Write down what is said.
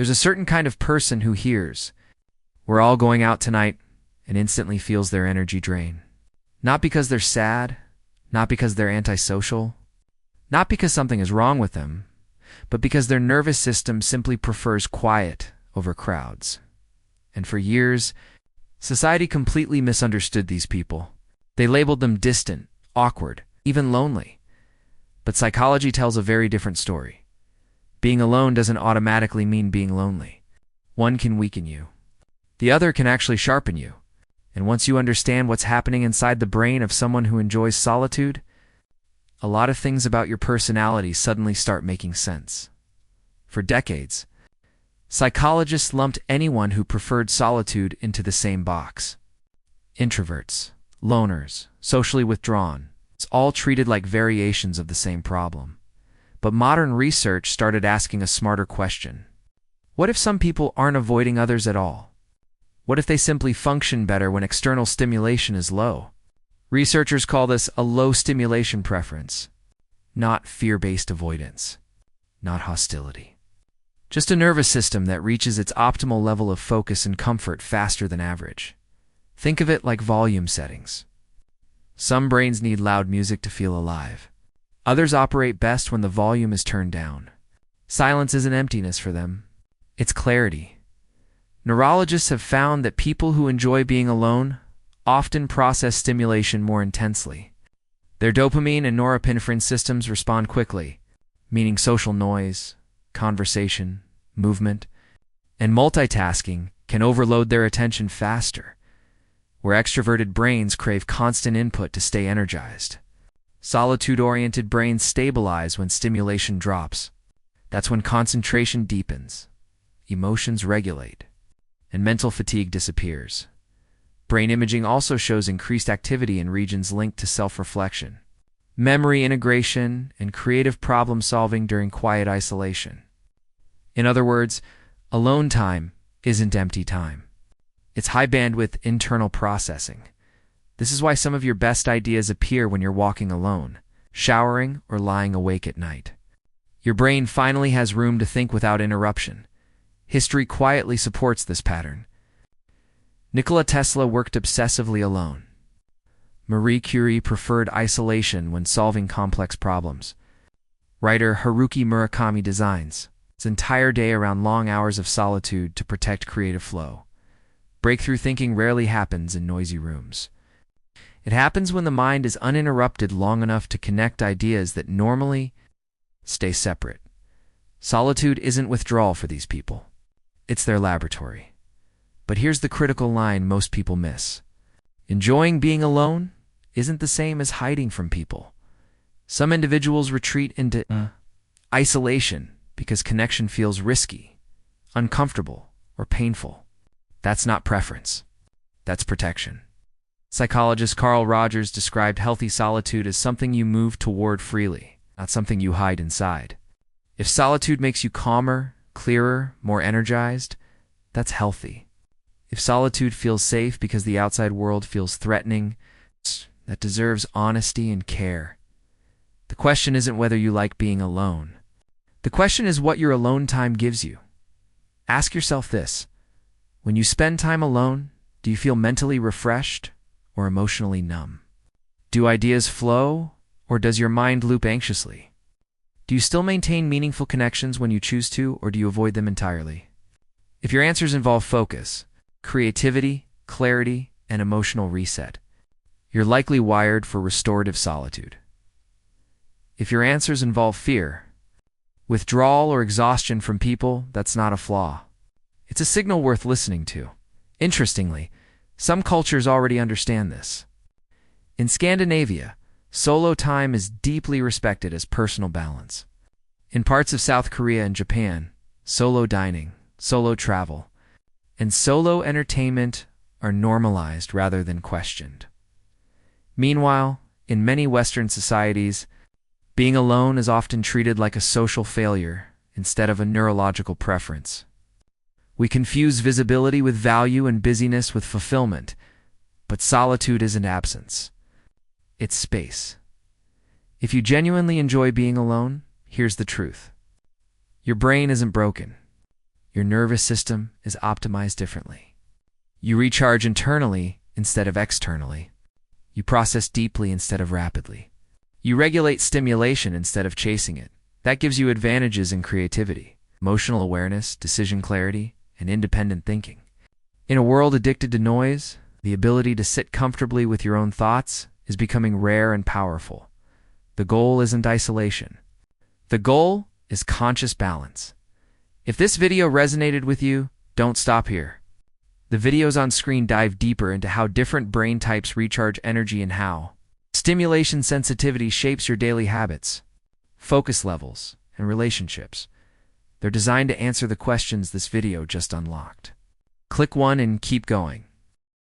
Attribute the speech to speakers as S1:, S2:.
S1: There's a certain kind of person who hears, "We're all going out tonight," and instantly feels their energy drain. Not because they're sad, not because they're antisocial, not because something is wrong with them, but because their nervous system simply prefers quiet over crowds. And for years, society completely misunderstood these people. They labeled them distant, awkward, even lonely. But psychology tells a very different story. Being alone doesn't automatically mean being lonely. One can weaken you. The other can actually sharpen you. And once you understand what's happening inside the brain of someone who enjoys solitude, a lot of things about your personality suddenly start making sense. For decades, psychologists lumped anyone who preferred solitude into the same box. Introverts, loners, socially withdrawn, it's all treated like variations of the same problem. But modern research started asking a smarter question. What if some people aren't avoiding others at all? What if they simply function better when external stimulation is low? Researchers call this a low stimulation preference, not fear-based avoidance, not hostility. Just a nervous system that reaches its optimal level of focus and comfort faster than average. Think of it like volume settings. Some brains need loud music to feel alive. Others operate best when the volume is turned down. Silence isn't emptiness for them. It's clarity. Neurologists have found that people who enjoy being alone often process stimulation more intensely. Their dopamine and norepinephrine systems respond quickly, meaning social noise, conversation, movement, and multitasking can overload their attention faster, where extroverted brains crave constant input to stay energized. Solitude-oriented brains stabilize when stimulation drops. That's when concentration deepens, emotions regulate, and mental fatigue disappears. Brain imaging also shows increased activity in regions linked to self-reflection, memory integration, and creative problem-solving during quiet isolation. In other words, alone time isn't empty time. It's high-bandwidth internal processing. This is why some of your best ideas appear when you're walking alone, showering, or lying awake at night. Your brain finally has room to think without interruption. History quietly supports this pattern. Nikola Tesla worked obsessively alone. Marie Curie preferred isolation when solving complex problems. Writer Haruki Murakami designs his entire day around long hours of solitude to protect creative flow. Breakthrough thinking rarely happens in noisy rooms. It happens when the mind is uninterrupted long enough to connect ideas that normally stay separate. Solitude isn't withdrawal for these people. It's their laboratory. But here's the critical line most people miss. Enjoying being alone isn't the same as hiding from people. Some individuals retreat into isolation because connection feels risky, uncomfortable, or painful. That's not preference. That's protection. Psychologist Carl Rogers described healthy solitude as something you move toward freely, not something you hide inside. If solitude makes you calmer, clearer, more energized, that's healthy. If solitude feels safe because the outside world feels threatening, that deserves honesty and care. The question isn't whether you like being alone. The question is what your alone time gives you. Ask yourself this. When you spend time alone, do you feel mentally refreshed or emotionally numb? Do ideas flow, or does your mind loop anxiously? Do you still maintain meaningful connections when you choose to, or do you avoid them entirely? If your answers involve focus, creativity, clarity, and emotional reset, you're likely wired for restorative solitude. If your answers involve fear, withdrawal, or exhaustion from people, that's not a flaw. It's a signal worth listening to. Interestingly, some cultures already understand this. In Scandinavia, solo time is deeply respected as personal balance. In parts of South Korea and Japan, solo dining, solo travel, and solo entertainment are normalized rather than questioned. Meanwhile, in many Western societies, being alone is often treated like a social failure instead of a neurological preference. We confuse visibility with value and busyness with fulfillment, but solitude isn't absence. It's space. If you genuinely enjoy being alone, here's the truth. Your brain isn't broken. Your nervous system is optimized differently. You recharge internally instead of externally. You process deeply instead of rapidly. You regulate stimulation instead of chasing it. That gives you advantages in creativity, emotional awareness, decision clarity, and independent thinking. In a world addicted to noise, the ability to sit comfortably with your own thoughts is becoming rare and powerful. The goal isn't isolation. The goal is conscious balance. If this video resonated with you, don't stop here. The videos on screen dive deeper into how different brain types recharge energy and how stimulation sensitivity shapes your daily habits, focus levels, and relationships. They're designed to answer the questions this video just unlocked. Click one and keep going.